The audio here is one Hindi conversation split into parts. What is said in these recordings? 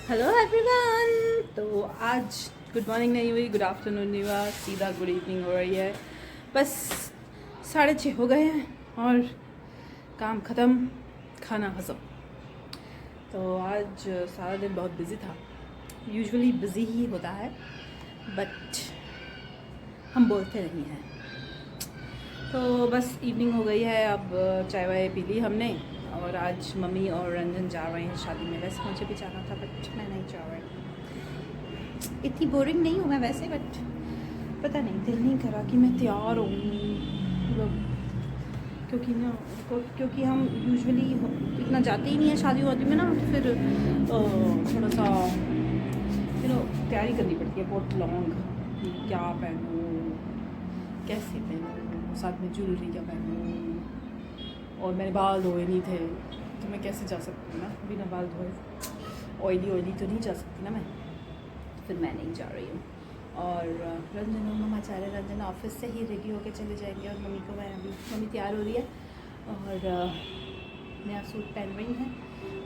Hello everyone. तो आज गुड मॉर्निंग नहीं हुई, गुड आफ्टरनून नहीं हुआ, सीधा गुड इवनिंग हो रही है। बस 6:30 हो गए हैं और काम ख़त्म, खाना खत्म। तो आज सारा दिन बहुत बिज़ी था। यूजुअली बिज़ी ही होता है बट हम बोलते नहीं हैं। तो बस इवनिंग हो गई है, अब चाय वाय पी ली हमने और आज मम्मी और रंजन जा रहे हैं शादी में। वैसे मुझे भी जाना था बट मैं नहीं जा रही। इतनी बोरिंग नहीं हूँ मैं वैसे, बट पता नहीं दिल नहीं करा कि मैं तैयार हूँ मतलब, क्योंकि हम यूजुअली इतना जाते ही नहीं है शादी वादी में ना, तो फिर थोड़ा सा तैयारी करनी पड़ती है बहुत लॉन्ग कि क्या पहनूँ, कैसे पहनूँ, साथ में ज्वेलरी क्या पहनूँ। और मेरे बाल धोए नहीं थे तो मैं कैसे जा सकती हूँ ना बिना बाल धोए। ऑयली तो नहीं जा सकती ना मैं, फिर मैं नहीं जा रही हूँ। और रंजन और मम्मा चाह रहे, रंजन ऑफिस से ही रेडी होके चले जाएंगे और मम्मी को मैं अभी, मम्मी तैयार हो रही है और नया सूट पहन रही हैं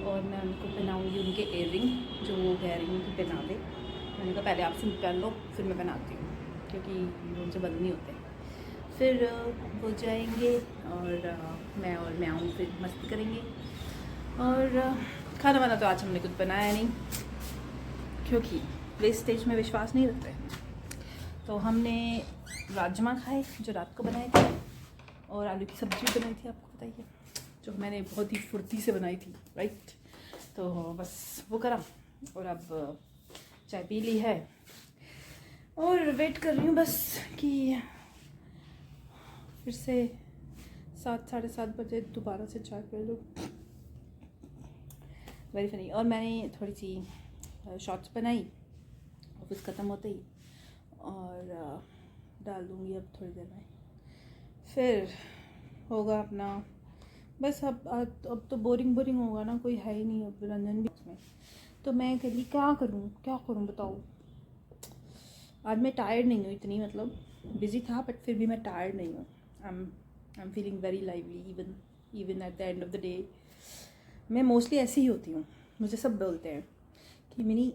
और मैं उनको पहनाऊँगी उनके इयररिंग जो वो कह रही हूँ कि पहना दे। मैंने कहा पहले आप सूट पहन लो फिर मैं पहनाती हूँ, क्योंकि उनसे बंद नहीं होते। फिर वो जाएंगे और मैं आऊँ, फिर मस्ती करेंगे। और खाना वाना तो आज हमने कुछ बनाया नहीं, क्योंकि वेस्टेज में विश्वास नहीं रखते। तो हमने राजमा खाए जो रात को बनाए थे और आलू की सब्ज़ी बनाई थी, आपको बताइए, जो मैंने बहुत ही फुर्ती से बनाई थी, राइट। तो बस वो करा और अब चाय पी ली है और वेट कर रही हूँ बस कि फिर से 7-7:30 बजे दोबारा से चाय पी लूँ। Very funny. और मैंने थोड़ी सी शॉर्ट्स बनाई ऑफिस ख़त्म होते ही और डाल दूँगी अब थोड़ी देर में, फिर होगा अपना बस। अब तो बोरिंग होगा ना, कोई है ही नहीं अब, रंजन भी इसमें। तो मैं कभी क्या करूँ बताओ। आज मैं टायर्ड नहीं हूँ इतनी, मतलब बिज़ी था बट फिर भी मैं टायर्ड नहीं हूँ। I am feeling very lively even at the end of the day. मैं मोस्टली ऐसी ही होती हूँ। मुझे सब बोलते हैं कि मिनी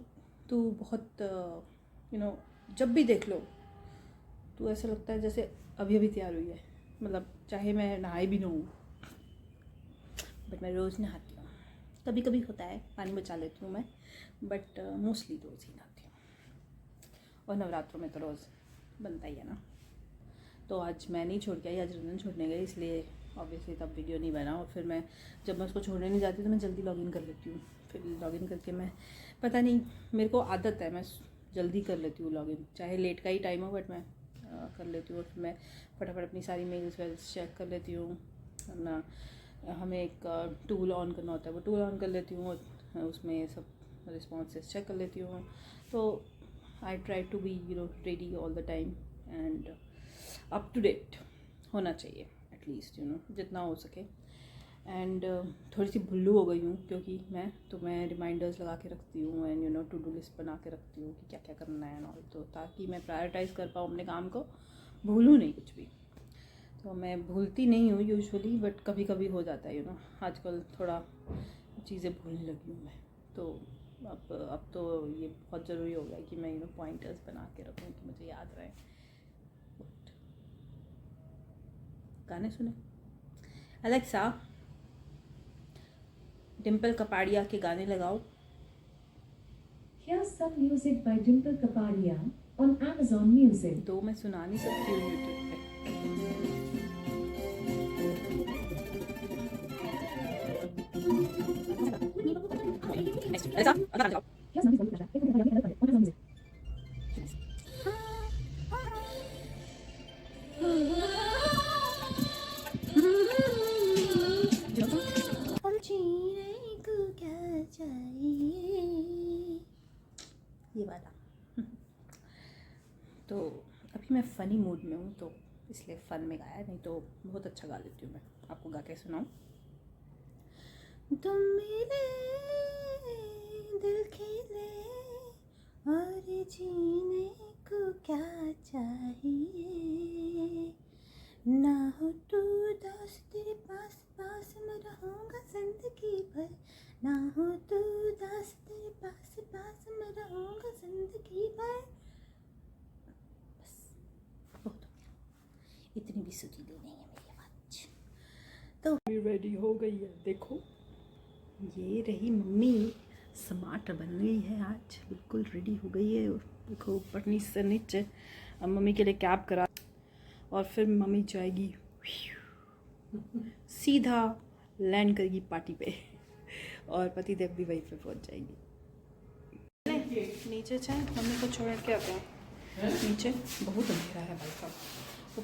तू बहुत जब भी देख लो तो ऐसा लगता है जैसे अभी अभी तैयार हुई है, मतलब चाहे मैं नहाई भी ना हूँ, बट मैं रोज़ नहाती हूँ। कभी कभी होता है पानी बचा लेती हूँ मैं, बट मोस्टली रोज़ ही नहाती हूँ। और नवरात्रों में तो रोज़ बनता ही है ना। तो आज मैं नहीं छोड़ के आई, आज रंजन छोड़ने गई, इसलिए ऑब्वियसली तब वीडियो नहीं बना। और फिर मैं जब मैं उसको छोड़ने नहीं जाती तो मैं जल्दी लॉगिन कर लेती हूँ। फिर लॉगिन करके मैं, पता नहीं मेरे को आदत है, मैं जल्दी कर लेती हूँ लॉगिन, चाहे लेट का ही टाइम हो बट मैं कर लेती हूँ। और फिर मैं फटाफट अपनी सारी मेल्स वेल्स चेक कर लेती हूँ। अपना हमें एक टूल ऑन करना होता है, वो टूल ऑन कर लेती हूँ और उसमें सब रिस्पॉन्सेस चेक कर लेती हूँ। तो I try to be ready all the time and up to date होना चाहिए एटलीस्ट जितना हो सके। एंड थोड़ी सी भुल्लू हो गई हूँ क्योंकि मैं रिमाइंडर्स लगा के रखती हूँ एंड टू डू लिस्ट बना के रखती हूँ कि क्या क्या करना है और, तो ताकि मैं प्रायोरिटाइज़ कर पाऊँ अपने काम को, भूलूँ नहीं कुछ भी। तो मैं भूलती नहीं हूँ यूजुअली, बट कभी कभी हो जाता है आजकल थोड़ा चीज़ें भूलने लगी हूँ मैं। तो अब तो ये बहुत ज़रूरी हो गया कि मैं पॉइंटर्स बना के रखूँ कि मुझे याद रहे। गाने सुने, अलेक्सा डिम्पल कपाड़िया के गाने लगाओ। Here's some music by Dimple Kapadia on Amazon Music. दो मैं सुना नहीं सकती हूँ यूट्यूब पे। ऐसा अगर लगाओ। Here's some music by Dimple Kapadia on Amazon Music. और जीने को क्या चाहिए, ये वाला। तो अभी मैं फ़नी मूड में हूँ तो इसलिए फ़न में गाया, नहीं तो बहुत अच्छा गा लेती हूँ मैं। आपको गा के सुनाऊँ। तुम मेरे दिल खिले और जीने को क्या चाहिए, ना हो तू उदास तेरे पास पास मैं रहूँगा जिंदगी भर, ना हो तू उदास तेरे पास भी सूती दे देंगे मेरी आवाज। तो रेडी हो गई है, देखो ये रही मम्मी, स्मार्ट बन गई है आज, बिल्कुल रेडी हो गई है। देखो ऊपर से नीचे। अब मम्मी के लिए कैब करा और फिर मम्मी जाएगी सीधा लैंड करेगी पार्टी पे और पति देव भी वहीं पे पहुंच जाएंगे। नीचे चाहे मम्मी को छोड़ के आते हैं नीचे, बहुत अंधेरा है भाई साहब। तो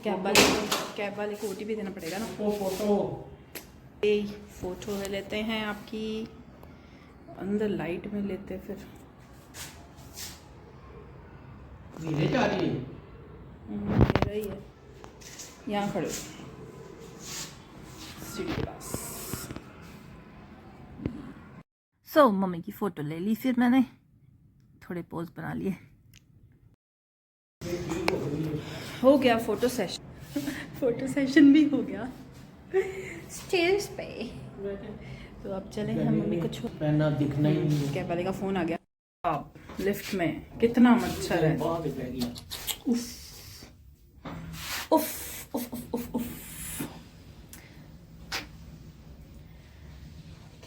कैब वाले को OTP देना पड़ेगा ना। फोटो ले लेते हैं आपकी, अंदर लाइट में लेते फिर मेरा ही है, यहाँ खड़े सीढ़ी के पास। सो मम्मी की फ़ोटो ले ली, फिर मैंने थोड़े पोज बना लिए। हो गया फ़ोटो सेशन भी हो गया स्टेज पे। तो अब चले हम मम्मी को छोड़, पहना दिखना ही नहीं। कैब वाले का फ़ोन आ गया। अब लिफ्ट में कितना मच्छर है। उफ उफ उफ उफ उफ उफ।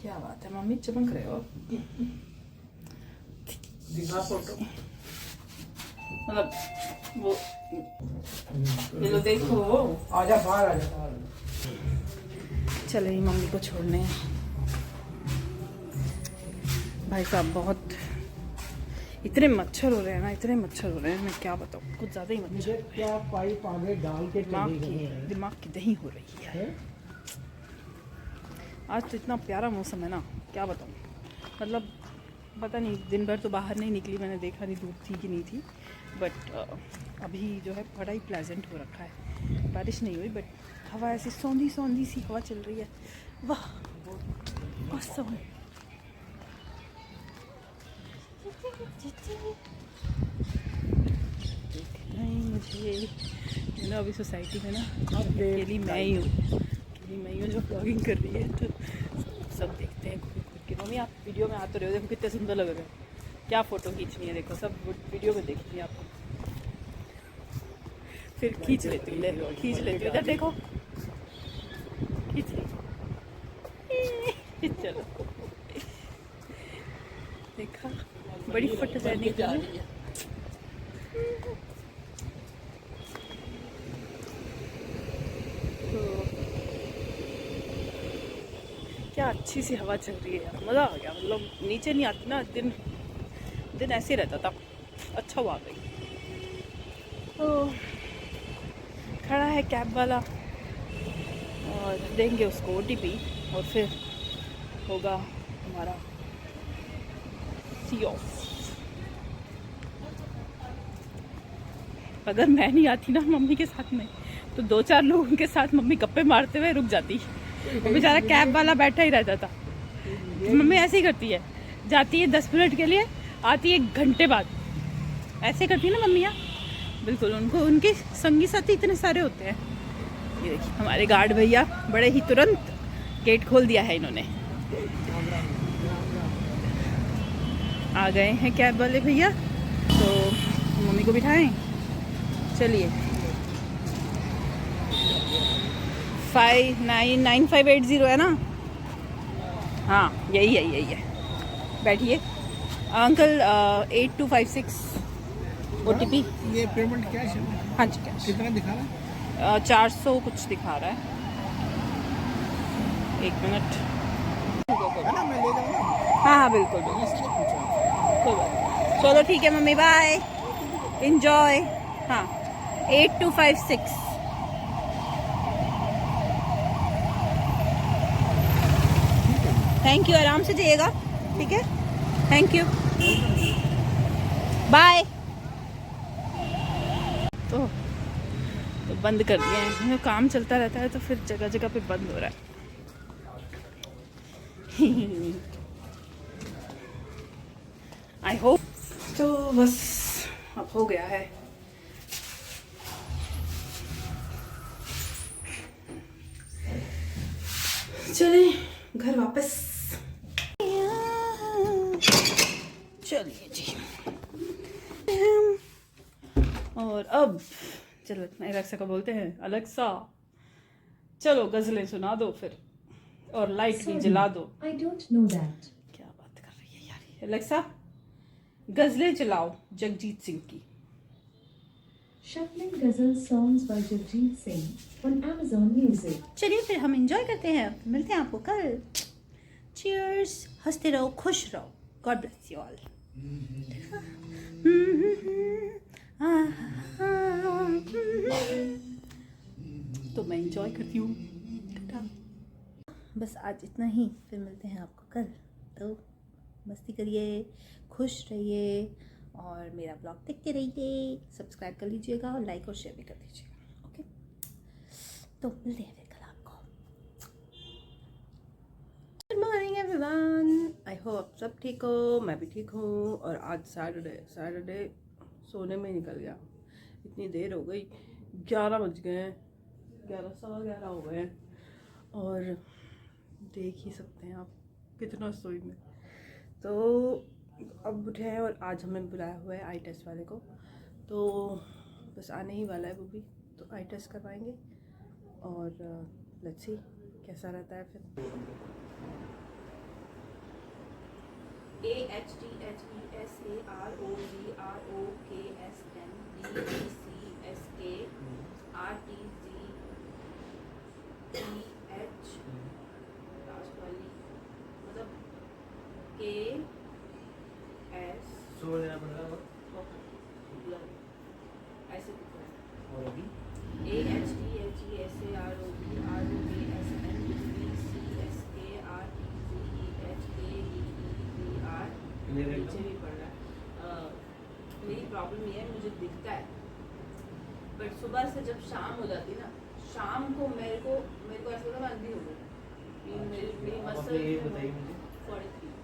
क्या बात है मम्मी, चमक रहे हो। दिखा फोटो, मतलब वो ये लो देखो। आजा बाहर, आजा बाहर। चले मम्मी को छोड़ने। भाई साहब बहुत इतने मच्छर हो रहे हैं ना, इतने मच्छर हो रहे हैं, मैं क्या बताऊँ, कुछ ज़्यादा ही मच्छर। क्या पाइप आगे डाल के दिमाग की दही हो रही है। आज तो इतना प्यारा मौसम है ना, क्या बताऊँ। मतलब पता नहीं, दिन भर तो बाहर नहीं निकली, मैंने देखा नहीं धूप थी कि नहीं थी, बट अभी जो है बड़ा ही प्लेजेंट हो रखा है। बारिश नहीं हुई बट हवा ऐसी सौंधी सौंधी सी हवा चल रही है। वाह मौसम। नहीं मुझे ना अभी सोसाइटी में ना अकेली मैं ही हूँ जो ब्लॉगिंग कर रही है, तो सब देखते हैं घूम के। मम्मी आप वीडियो में आते रहे हो, देखो कितने सुंदर लग रहे हो, क्या फ़ोटो खींचनी है, देखो सब वीडियो में देखनी है आपको। फिर खींच लेती हूँ, खींच लेती हूँ, इधर देखो खींच ली। चलो देखा, बड़ी फोटोजेनिक जा रही है। क्या अच्छी सी हवा चल रही है यार, मज़ा आ गया। मतलब नीचे नहीं आती ना, दिन ऐसे ही रहता था, अच्छा हुआ गई। तो खड़ा है कैब वाला और देंगे उसको OTP और फिर होगा हमारा सी ऑफ। अगर मैं नहीं आती ना मम्मी के साथ में, तो 2-4 लोगों के साथ मम्मी गप्पे मारते हुए रुक जाती। वो बेचारा कैब वाला बैठा ही रहता था। मम्मी ऐसे ही करती है, जाती है 10 मिनट के लिए, आती है 1 घंटे बाद। ऐसे करती है ना मम्मियाँ, बिल्कुल। उनको उनके संगी साथी इतने सारे होते हैं। ये देखिए हमारे गार्ड भैया बड़े ही तुरंत गेट खोल दिया है इन्होंने। आ गए हैं कैब वाले भैया, तो मम्मी को बिठाएं। चलिए 599580 है ना? हाँ यही है। बैठिए अंकल। 8256 OTP। ये पेमेंट कैश है? हाँ जी कैश। कितना दिखा रहा है? 400 कुछ दिखा रहा है। 1 मिनट। है ना, मैं ले जाऊँगा। हाँ बिल्कुल। इसलिए पूछा। चलो ठीक है मम्मी, बाय, इंजॉय। हाँ 8256। थैंक यू, आराम से जाइएगा, ठीक है, थैंक यू, बाय। तो बंद कर दिया है, काम चलता रहता है तो फिर जगह जगह पे बंद हो रहा है। I hope. तो बस अब हो गया है। चलिए घर वापस। चलिए जी, और अब चलो एलेक्सा को बोलते हैं, अलेक्सा चलो गज़लें सुना दो फिर, और लाइट भी Sorry, जला दो। I don't know that. क्या बात कर रही है यार, एलेक्सा गज़लें चलाओ जगजीत सिंह की। Shuffling Ghazal songs by Jagjit Singh on Amazon Music. चलिए फिर हम एंजॉय करते हैं, मिलते हैं आपको कल। चीयर्स, हंसते रहो, खुश रहो, गॉड ब्लेस यू ऑल। तो मैं एंजॉय करती हूँ, बस आज इतना ही, फिर मिलते हैं आपको कल। तो मस्ती करिए, खुश रहिए और मेरा ब्लॉग देखते रहिए, सब्सक्राइब कर लीजिएगा और लाइक और शेयर भी कर दीजिएगा। ओके, तो मिलते हैं फिर कल आपको। Good morning everyone, I hope सब ठीक हो, मैं भी ठीक हूँ। और आज सैटरडे सोने में निकल गया, इतनी देर हो गई, 11 बज गए हैं, 11 सवा 11 हो गए हैं, और देख ही सकते हैं आप कितना सोई में। तो अब उठे हैं और आज हमें बुलाया हुआ है आई टेस्ट वाले को, तो बस आने ही वाला है वो भी, तो आई टेस्ट करवाएंगे और लेट्स सी कैसा रहता है फिर। लास्ट वाली मतलब ऐसे दिख रहा है, और अभी नीचे भी पड़ रहा है। मेरी प्रॉब्लम ये है, मुझे दिखता है बट सुबह से जब शाम हो जाती है ना, शाम को मेरे को ऐसा लगता है मैं अंधी हो गई। मेरी मसल ये बताइए मुझे 43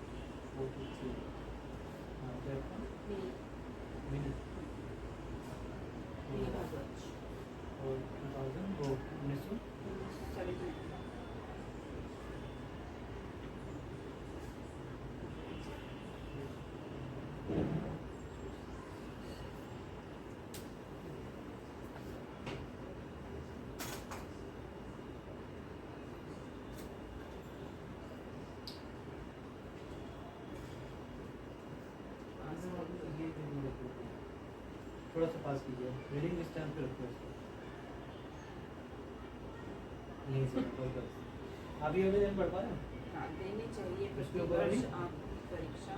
मिनी भारद्वाज और 1900 72। थोड़ा सा पास कीजिए, रीडिंग इस टाइम पे रखो इसको, यहीं से कोई बात। आप ये दिन पढ़ पा रहे हैं? हाँ, देनी चाहिए उसके प्रति ऊपर वर्ष अभी? आपकी परीक्षा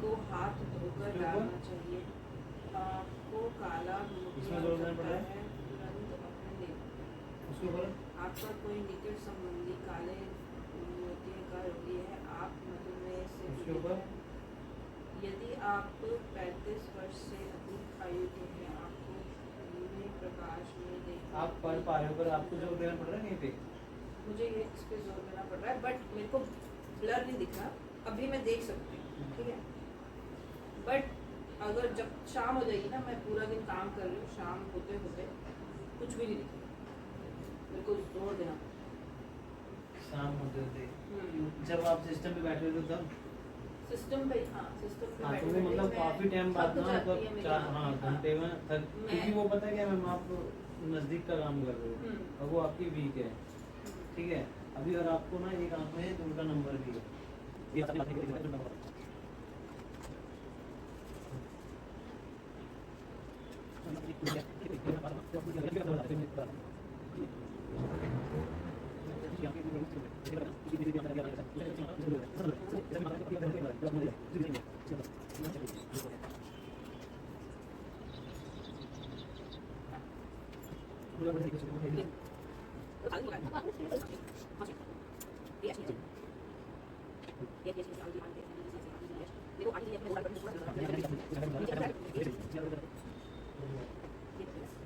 को हाथ धोकर उसके ऊपर? डालना चाहिए। आपको काला इसमें जोर देना पड़ रहा है? तुरंत अपने ले। उसके ऊपर आपका कोई निकट संबंधी काले मोतिये का रोगी है, आप मधुमेह से उसके पीड़ित ऊपर? हैं। यदि आप 35 वर्ष से अधिक आयु के हैं, आपको धीमे प्रकाश में देखना आप पढ़ पा रहे हो, पर आपको जोर देना पड़ रहा है कहीं पे? मुझे ये इस पे जोर देना पड़ रहा है, बट मेरे को ब्लर नहीं दिख रहा, अभी मैं देख सकती हूँ, ठीक है। बट अगर जब शाम हो जाएगी ना, मैं पूरा दिन काम कर रही हूँ, शाम होते होते कुछ भी नहीं दिखेगा, मेरे को जोर देना पड़ेगा। शाम होते होते जब आप सिस्टम पे बैठे हो तब? सिस्टम पे, हाँ सिस्टम पे हाँ, तो बैठे वो मतलब बैठे काफी टाइम बाद थक ना, जाती है मतलब मेरी 4 आँखें, घंटे में थक, क्योंकि वो पता है क्या मैम, आप नज़दीक का काम कर रहे हो और वो आपकी वीक है, ठीक है। अभी और आपको ना एक आंख में उनका नंबर भी है,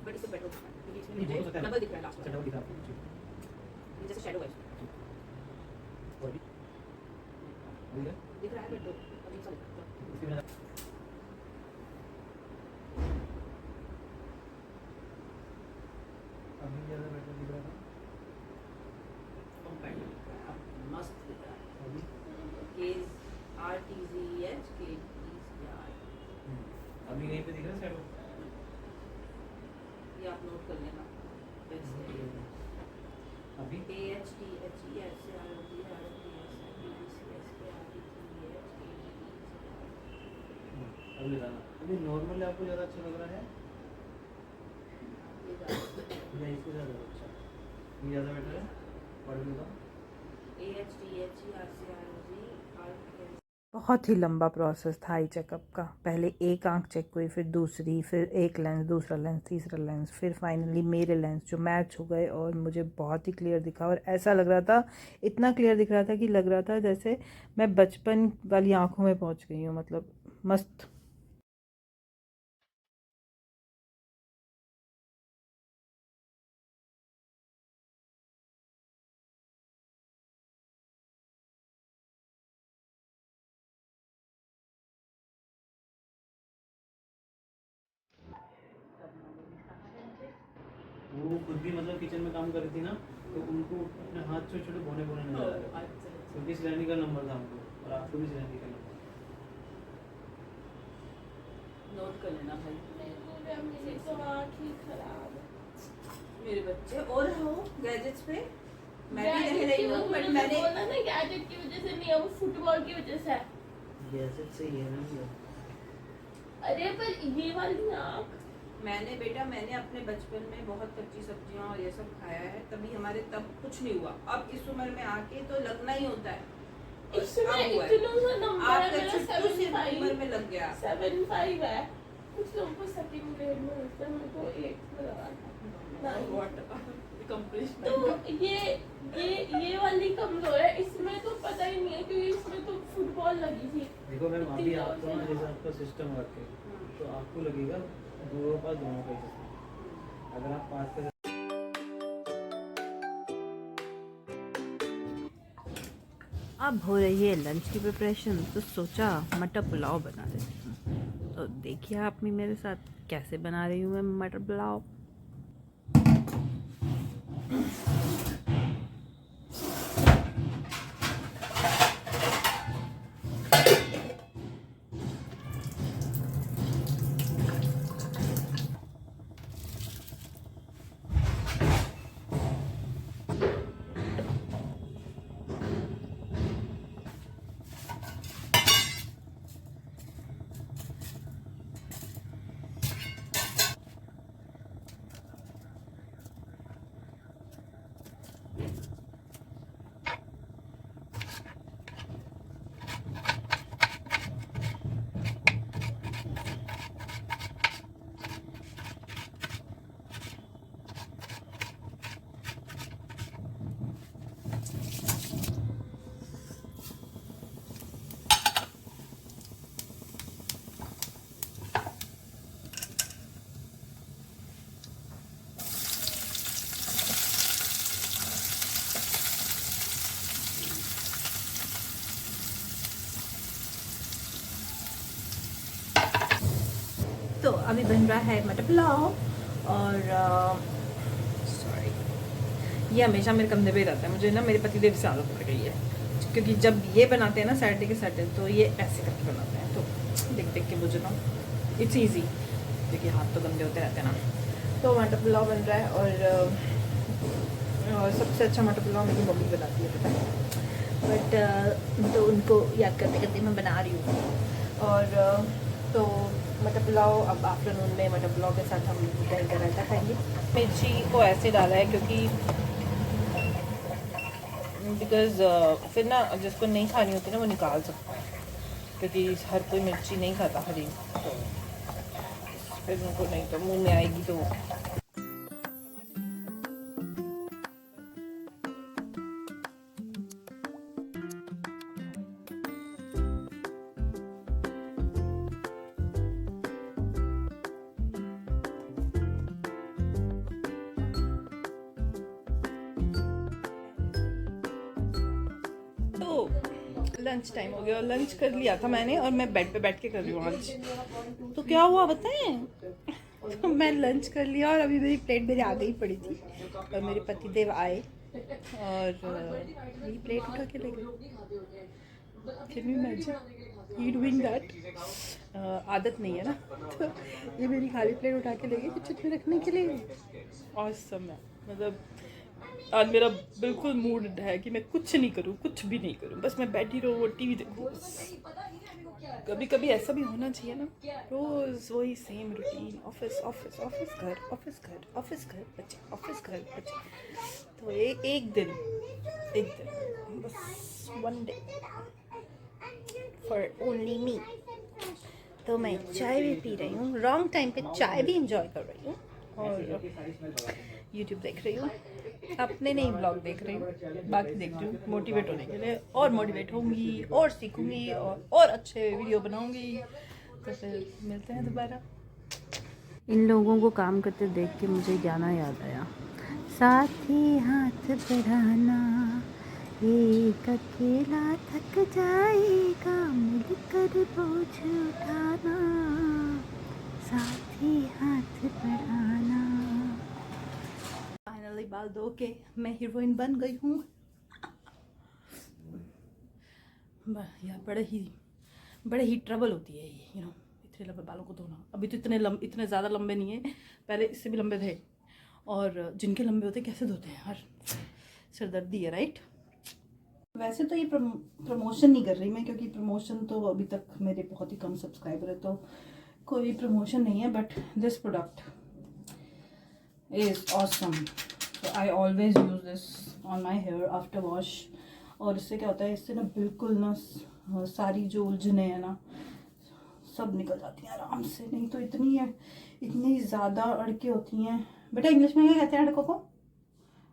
बट इससे बेटर क्योंकि इसमें मुझे डबल दिख रहा है लास्ट में, जैसे शैडो है दिख रहा है, बट अभी सब दिख रहा है। अभी ज़्यादा बेटर दिख रहा था, मस्त दिख रहा है। अभी केज RTZEH KTZR अभी यहीं पे दिख रहा है शैडो। या आप नोट कर लेना। अभी अभी लगाना। अभी नॉर्मल आपको ज़्यादा अच्छा लग रहा है या इसको ज़्यादा अच्छा? ये ज़्यादा बेटर है पढ़ने का। बहुत ही लंबा प्रोसेस था आई चेकअप का। पहले एक आंख चेक हुई, फिर दूसरी, फिर एक लेंस, दूसरा लेंस, तीसरा लेंस, फिर फाइनली मेरे लेंस जो मैच हो गए और मुझे बहुत ही क्लियर दिखा। और ऐसा लग रहा था, इतना क्लियर दिख रहा था कि लग रहा था जैसे मैं बचपन वाली आंखों में पहुंच गई हूँ। मतलब मस्त। वो खुद भी मतलब किचन में काम कर रही थी ना, तो उनको अपने हाथ छोटे छोटे बोने बोने नजर आ रहे थे, क्योंकि सिलेंडर का नंबर था हमको और आपको भी सिलेंडर का नंबर। नोट कर लेना भाई। तो आँख ही खराब है मेरे बच्चे। और हो गैजेट्स पे मैं भी रह रही हूँ, बट मैंने बोला ना गैजेट की वजह से नहीं है, वो फुटबॉल की वजह से है। गैजेट से ये नहीं है। अरे पर ये वाली आँख मैंने अपने बचपन में बहुत कच्ची सब्जियां और ये सब खाया है, तभी हमारे तब कुछ नहीं हुआ। अब इस उम्र में आके तो लगना ही होता है। इसमें इतना सा नंबर है आपका मेरा छुट्टू से 75 उम्र में लग गया। 75 है। कुछ लोगों को सेकंड ग्रेड में होता है, मेरे को 8 में लगा था। तो ये वाली कमजोर है, इसमें तो पता ही नहीं है क्योंकि इसमें तो फुटबॉल लगी थी। देखो मैम, अभी आपको ना जैसे आपका सिस्टम वर्क है तो आपको लगेगा दोनों पास दोनों का सिस्टम। अगर आप पास का अब हो रही है लंच की प्रिपरेशन, तो सोचा मटर पुलाव बना लेती हूँ। तो देखिए आप भी मेरे साथ कैसे बना रही हूँ मैं मटर पुलाव। तो अभी बन रहा है मटर पुलाव और सॉरी ये हमेशा मेरे कंधे पे ही रहता है। मुझे ना मेरे पतिदेव से आदत पड़ गई है, क्योंकि जब ये बनाते हैं ना सैटरडे के सैटरडे, तो ये ऐसे करके बनाते हैं। तो देख देख के मुझे ना इट्स ईजी, देखिए हाथ तो गंदे होते रहते हैं ना। तो मटर पुलाव बन रहा है और सबसे अच्छा मटर पुलाव मेरी मम्मी बनाती है, पता है। बट तो उनको याद करते करते मैं बना रही हूँ। और तो मटर पुलाव, अब आफ्टरनून में मटर पुलाव के साथ हम दही का रायता खाएंगे। मिर्ची को ऐसे डाला है क्योंकि बिकॉज़ फिर ना जिसको नहीं खानी होती ना वो निकाल सकता है, क्योंकि हर कोई मिर्ची नहीं खाता हरी, तो फिर उनको नहीं तो मुंह में आएगी तो लंच टाइम हो गया और लंच कर लिया था मैंने, और मैं बेड पे बैठ के कर रही हूँ आज। तो क्या हुआ बताएं? तो मैं लंच कर लिया और अभी मेरी प्लेट मेरे आगे ही पड़ी थी और मेरे पतिदेव आए और मेरी प्लेट उठा के ले गए। Can you imagine? He doing that. आदत नहीं है ना, तो ये मेरी खाली प्लेट उठा के ले गई किचन में रखने के लिए। ऑसम है, मतलब आज मेरा बिल्कुल मूड है कि मैं कुछ नहीं करूँ, कुछ भी नहीं करूँ, बस मैं बैठी रहूँ और टीवी देखूँ। कभी कभी ऐसा भी होना चाहिए ना, रोज़ वही same routine, office office office घर, ऑफिस घर, ऑफिस घर, बच्चे, ऑफिस घर, बच्चे। तो एक दिन बस one day for only me, तो मैं चाय भी पी रही हूँ, रॉन्ग टाइम पे चाय भी इंजॉय कर रही हूँ और यूट्यूब देख रही हूँ। अपने नहीं ब्लॉग देख रही हूँ, बाकी देख रही हूँ मोटिवेट होने के लिए, और मोटिवेट होंगी और सीखूंगी और अच्छे वीडियो बनाऊंगी। तो फिर मिलते हैं दोबारा। इन लोगों को काम करते देख के मुझे गाना याद आया, साथ ही हाथ बढ़ाना, एक अकेला थक जाएगा, मिलकर बोझ उठाना, साथ ही हाथ बढ़ाना। फाइनली बाल धो के मैं हीरोइन बन गई हूँ। यार बड़े ही ट्रबल होती है ये, इतने लंबे बालों को धोना। अभी तो इतने ज़्यादा लंबे नहीं है, पहले इससे भी लंबे थे, और जिनके लंबे होते कैसे धोते हैं यार, सिरदर्दी है राइट। वैसे तो ये प्रमोशन नहीं कर रही मैं, क्योंकि प्रमोशन तो अभी तक मेरे बहुत ही कम सब्सक्राइबर है, तो कोई प्रमोशन नहीं है। But this product is awesome, तो I always use this on my hair after wash. और इससे क्या होता है, इससे ना बिल्कुल ना सारी जो उलझने हैं ना सब निकल जाती हैं आराम से। नहीं तो इतनी ज़्यादा अड़के होती हैं। बेटा इंग्लिश में क्या कहते हैं अड़कों को?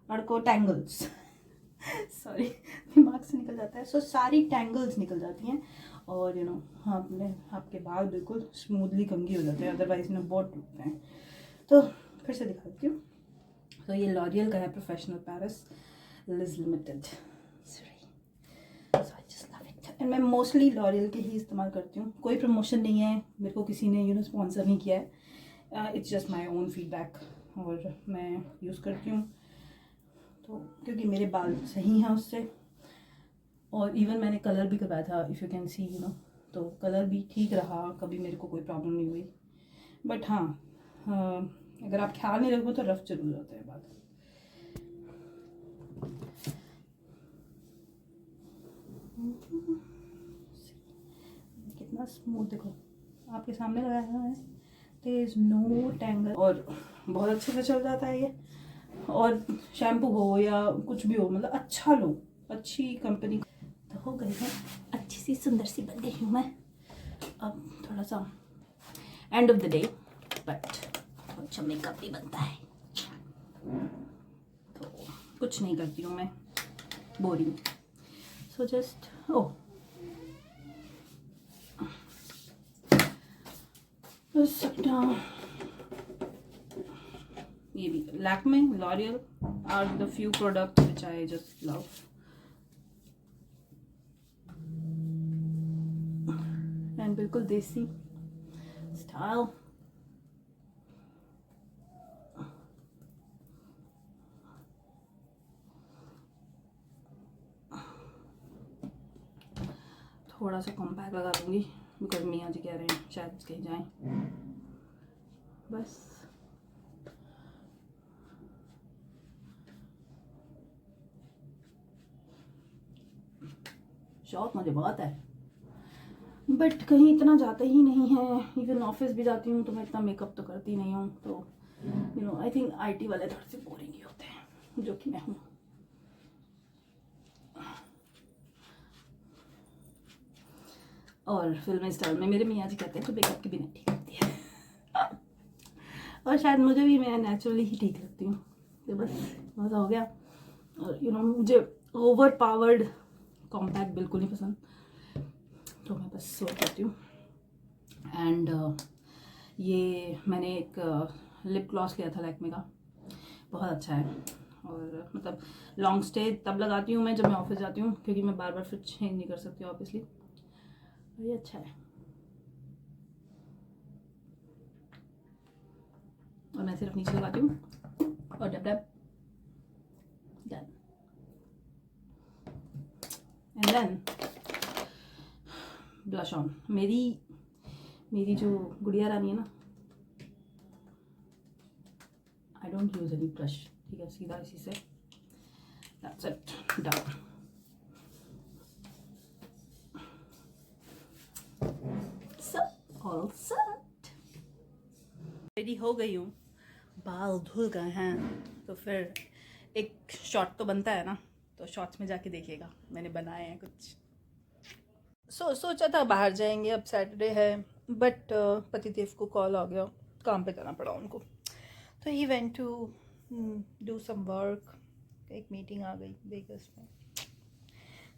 अड़को टैंगल्स सॉरी, दिमाग से निकल जाता है। सो सारी टैंगल्स निकल जाती हैं और आपके बाल बिल्कुल स्मूथली कंघी हो जाते हैं, अदरवाइज ना बहुत टूटते हैं। तो फिर से दिखाती हूँ। तो ये लॉरियल का है, प्रोफेशनल पेरिस लिज लिमिटेड। एंड मैं मोस्टली लॉरियल के ही इस्तेमाल करती हूँ। कोई प्रमोशन नहीं है, मेरे को किसी ने स्पॉन्सर नहीं किया है, it's just my own feedback, और मैं यूज़ करती हूँ। तो क्योंकि मेरे बाल सही हैं उससे, और इवन मैंने कलर भी करवाया था, इफ़ यू कैन सी तो कलर भी ठीक रहा, कभी मेरे को कोई प्रॉब्लम नहीं हुई। बट हाँ, अगर आप ख्याल नहीं रखो तो रफ जरूर होते हैं बाल। कितना स्मूथ, देखो आपके सामने लगाया हुआ है, देयर इज नो टैंगल, और बहुत अच्छे से चल जाता है ये। और शैम्पू हो या कुछ भी हो, मतलब अच्छा लो, अच्छी कंपनी। तो हो गई है, अच्छी सी सुंदर सी बन गई हूँ मैं। अब थोड़ा सा end of the day, but अच्छा मेकअप भी बनता है, तो कुछ नहीं करती हूँ मैं, बोरिंग। सो जस्ट ये भी Lakme, L'Oreal are the few products which I just love. And बिल्कुल देसी स्टाइल। थोड़ा सा कॉम्पैक्ट लगा दूंगी, बिकॉज मियाँ जी कह रहे हैं शायद कहीं जाएं। बस शौक मुझे बहुत है, बट कहीं इतना जाते ही नहीं है। इवन ऑफिस भी जाती हूँ तो मैं इतना मेकअप तो करती नहीं हूँ। तो आई थिंक IT वाले थोड़े से बोरिंग ही होते हैं, जो कि मैं हूँ। और फिल्मी स्टाइल में मेरे मियाँ जी कहते हैं तो मेकअप के बिना ठीक लगती है और शायद मुझे भी, मैं नेचुरली ही ठीक लगती हूँ। तो बस मज़ा हो गया। और मुझे ओवर पावर्ड कॉम्पैक्ट बिल्कुल नहीं पसंद, तो मैं बस सो करती हूँ। एंड ये मैंने एक लिप ग्लॉस लिया था लैक्मे का, बहुत अच्छा है। और मतलब लॉन्ग स्टे तब लगाती हूँ मैं जब मैं ऑफिस जाती हूँ, क्योंकि मैं बार बार फिर चेंज नहीं कर सकती ऑब्वियसली। ये अच्छा है, और मैं सिर्फ नीचे लगाती हूँ और dab dab done. And then blush on. मेरी जो गुड़िया रानी है ना, I don't use any brush, ठीक है, सीधा इसी से that's it, done. All set, ready हो गई हूँ, बाल धुल गए हैं, तो फिर एक शॉट तो बनता है ना, तो शॉट्स में जाके देखिएगा मैंने बनाए हैं कुछ। सोचा था बाहर जाएंगे, अब सैटरडे है, बट पतिदेव को कॉल आ गया, काम पे जाना पड़ा उनको, तो he went to do some work, एक मीटिंग आ गई वेगस में।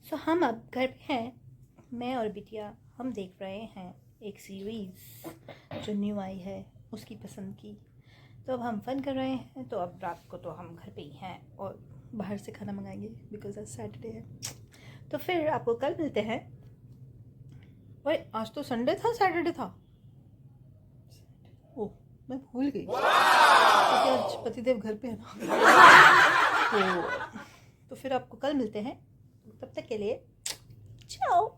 सो हम अब घर पे हैं, मैं और बिटिया, हम देख रहे हैं एक सीरीज़ जो न्यू आई है, उसकी पसंद की, तो अब हम फन कर रहे हैं। तो अब रात को तो हम घर पे ही हैं और बाहर से खाना मंगाएंगे बिकॉज आज सैटरडे है। तो फिर आपको कल मिलते हैं। ओए आज तो संडे था, सैटरडे था, ओह मैं भूल गई, क्योंकि आज पतिदेव घर पे है ना। तो फिर आपको कल मिलते हैं, तब तक के लिए चाओ।